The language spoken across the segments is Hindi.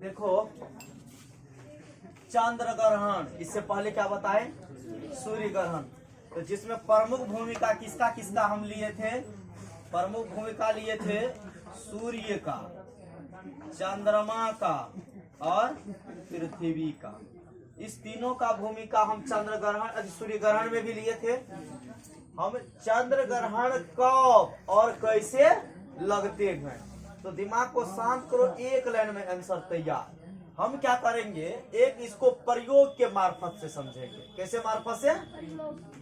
देखो चंद्र ग्रहण, इससे पहले क्या बताए? सूर्य ग्रहण। तो जिसमें प्रमुख भूमिका किसका किसका हम लिए थे? प्रमुख भूमिका लिए थे सूर्य का, चंद्रमा का और पृथ्वी का। इस तीनों का भूमिका हम चंद्र ग्रहण सूर्य ग्रहण में भी लिए थे। हम चंद्र ग्रहण कब और कैसे लगते हैं, तो दिमाग को शांत करो, एक लाइन में आंसर तैयार। हम क्या करेंगे, एक इसको प्रयोग के मार्फत से समझेंगे। कैसे मार्फत से?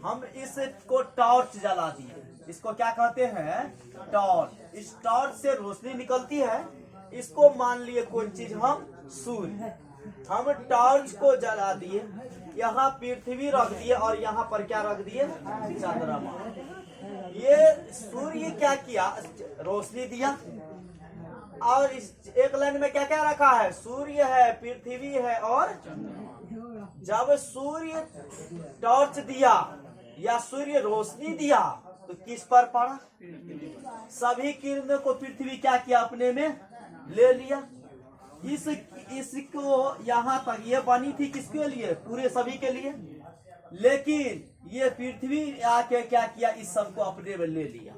हम इसको टॉर्च जला दिए, इसको क्या कहते हैं? टॉर्च। इस टॉर्च से रोशनी निकलती है, इसको मान लिए कोई चीज हम सूर्य। हम टॉर्च को जला दिए, यहाँ पृथ्वी रख दिए और यहाँ पर क्या रख दिए? चंद्रमा। ये सूर्य क्या किया? रोशनी दिया। और इस एक लाइन में क्या क्या रखा है? सूर्य है, पृथ्वी है और जब सूर्य टॉर्च दिया या सूर्य रोशनी दिया तो किस पर पड़ा? सभी किरणों को पृथ्वी क्या किया? अपने में ले लिया। इसको यहाँ तक ये बनी थी किसके लिए? पूरे सभी के लिए। लेकिन ये पृथ्वी आके क्या किया? इस सबको अपने में ले लिया।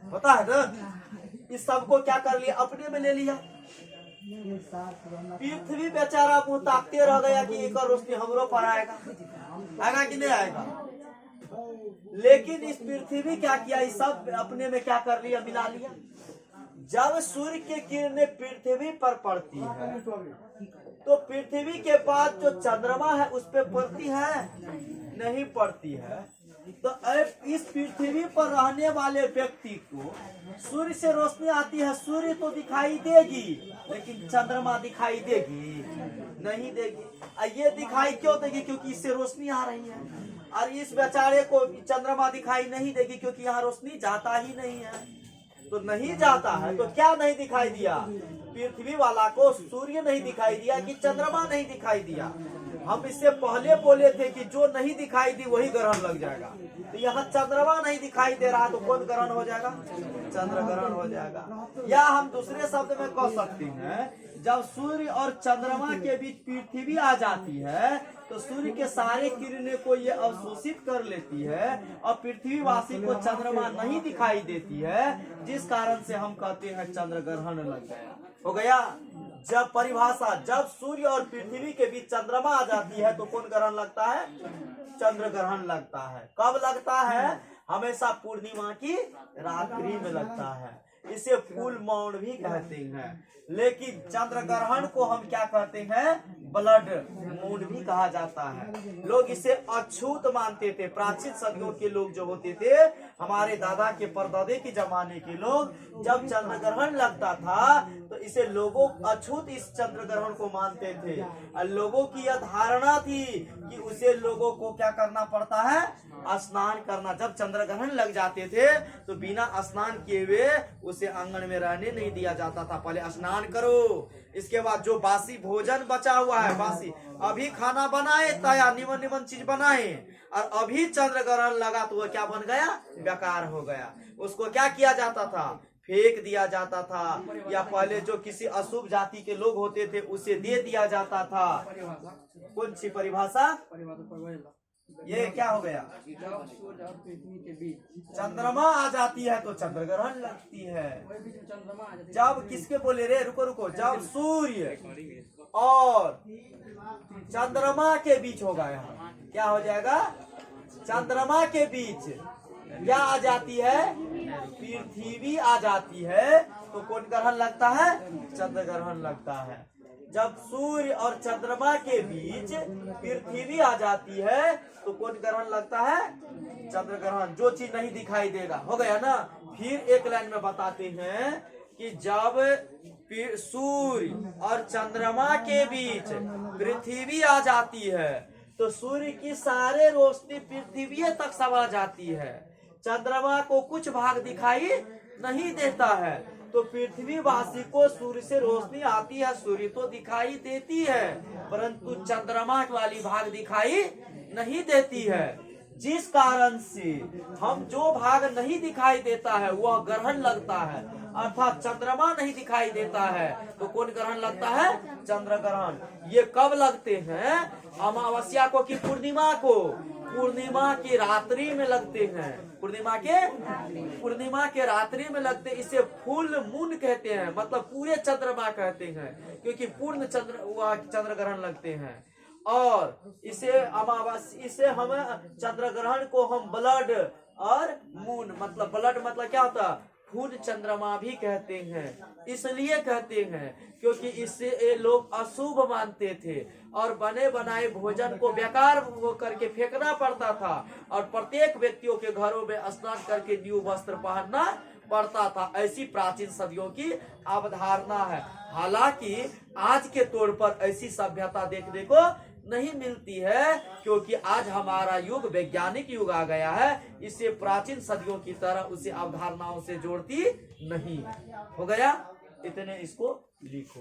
पता है ना, इस सबको क्या कर लिया? अपने में ले लिया। पृथ्वी बेचारा मुंह ताकते रह गया कि एक रोशनी हमरो पर आएगा, आएगा कि नहीं आएगा। लेकिन इस पृथ्वी क्या किया? इस सब अपने में क्या कर लिया? मिला लिया। जब सूर्य की किरणें पृथ्वी पर पड़ती है तो पृथ्वी के बाद जो चंद्रमा है उस पे पड़ती है? नहीं पड़ती है। तो इस पृथ्वी पर रहने वाले व्यक्ति को सूर्य से रोशनी आती है, सूर्य तो दिखाई देगी लेकिन चंद्रमा दिखाई देगी? नहीं देगी। ये दिखाई क्यों देगी? क्योंकि इससे रोशनी आ रही है। और इस बेचारे को चंद्रमा दिखाई नहीं देगी क्योंकि यहाँ रोशनी जाता ही नहीं है। तो नहीं जाता है तो क्या नहीं दिखाई दिया? पृथ्वी वाला को सूर्य नहीं दिखाई दिया कि चंद्रमा नहीं दिखाई दिया। हम इससे पहले बोले थे कि जो नहीं दिखाई दी वही ग्रहण लग जाएगा। तो यहाँ चंद्रमा नहीं दिखाई दे रहा तो कौन ग्रहण हो जाएगा? चंद्र ग्रहण हो जाएगा। या हम दूसरे शब्द में कह सकते हैं, जब सूर्य और चंद्रमा के बीच पृथ्वी आ जाती है तो सूर्य के सारे किरणें को ये अवशोषित कर लेती है और पृथ्वीवासी को चंद्रमा नहीं दिखाई देती है, जिस कारण से हम कहते हैं चंद्र ग्रहण लग गया। हो गया। जब परिभाषा, जब सूर्य और पृथ्वी के बीच चंद्रमा आ जाती है तो कौन ग्रहण लगता है? चंद्र ग्रहण लगता है। कब लगता है? हमेशा पूर्णिमा की रात्रि में लगता है। इसे फुल मून भी कहते हैं। लेकिन चंद्र ग्रहण को हम क्या कहते हैं? ब्लड मून भी कहा जाता है। लोग इसे अछूत मानते थे। प्राचीन सदियों के लोग जो होते थे, हमारे दादा के परदादे के जमाने के लोग, जब चंद्र ग्रहण लगता था तो इसे लोगों अछूत इस चंद्र ग्रहण को मानते थे। और लोगों की यह धारणा थी कि उसे लोगों को क्या करना पड़ता है? स्नान करना। जब चंद्र ग्रहण लग जाते थे तो बिना स्नान किए हुए उसे आंगन में रहने नहीं दिया जाता था। पहले स्नान करो, इसके बाद जो बासी भोजन बचा हुआ है, बासी अभी खाना बनाए, तया निमन निमन चीज बनाए और अभी चंद्र ग्रहण लगा तो वो क्या बन गया? बेकार हो गया। उसको क्या किया जाता था? फेंक दिया जाता था। या पहले जो किसी अशुभ जाति के लोग होते थे उसे दे दिया जाता था। कौन सी परिभाषा? ये क्या हो गया? चंद्रमा आ जाती है तो चंद्र ग्रहण लगती है। जब किसके बोले रे? रुको रुको। जब सूर्य और चंद्रमा के बीच होगा, यहाँ क्या हो जाएगा? चंद्रमा के बीच क्या आ जाती है? पृथ्वी आ जाती है तो कौन ग्रहण लगता है? चंद्र ग्रहण लगता है। जब सूर्य और चंद्रमा के बीच पृथ्वी आ जाती है तो कौन ग्रहण लगता है? चंद्र ग्रहण। जो चीज नहीं दिखाई देगा। हो गया ना। फिर एक लाइन में बताते हैं कि जब सूर्य और चंद्रमा के बीच पृथ्वी आ जाती है तो सूर्य की सारे रोशनी पृथ्वी तक समा जाती है। चंद्रमा को कुछ भाग दिखाई नहीं देता है। तो पृथ्वीवासी को सूर्य से रोशनी आती है, सूर्य तो दिखाई देती है, परंतु चंद्रमा वाली भाग दिखाई नहीं देती है। जिस कारण से हम जो भाग नहीं दिखाई देता है वह ग्रहण लगता है, अर्थात चंद्रमा नहीं दिखाई देता है तो कौन ग्रहण लगता है? चंद्र ग्रहण। ये कब लगते हैं? अमावस्या को कि पूर्णिमा को? पूर्णिमा की रात्रि में लगते हैं। पूर्णिमा के रात्रि में लगते, इसे फुल मून कहते हैं, मतलब पूरे चंद्रमा कहते हैं, क्योंकि पूर्ण चंद्र ग्रहण लगते हैं। और इसे हम चंद्र ग्रहण को हम ब्लड और मून, मतलब ब्लड मतलब क्या होता है? खून चंद्रमा भी कहते हैं। इसलिए कहते हैं क्योंकि इससे ये लोग अशुभ मानते थे और बने बनाए भोजन को बेकार करके फेंकना पड़ता था और प्रत्येक व्यक्तियों के घरों में स्नान करके न्यू वस्त्र पहनना पड़ता था। ऐसी प्राचीन सदियों की अवधारणा है। हालांकि आज के तौर पर ऐसी सभ्यता देखने को नहीं मिलती है, क्योंकि आज हमारा युग वैज्ञानिक युग आ गया है। इसे प्राचीन सदियों की तरह उसे अवधारणाओं से जोड़ती नहीं। हो गया, इतने इसको लिखो।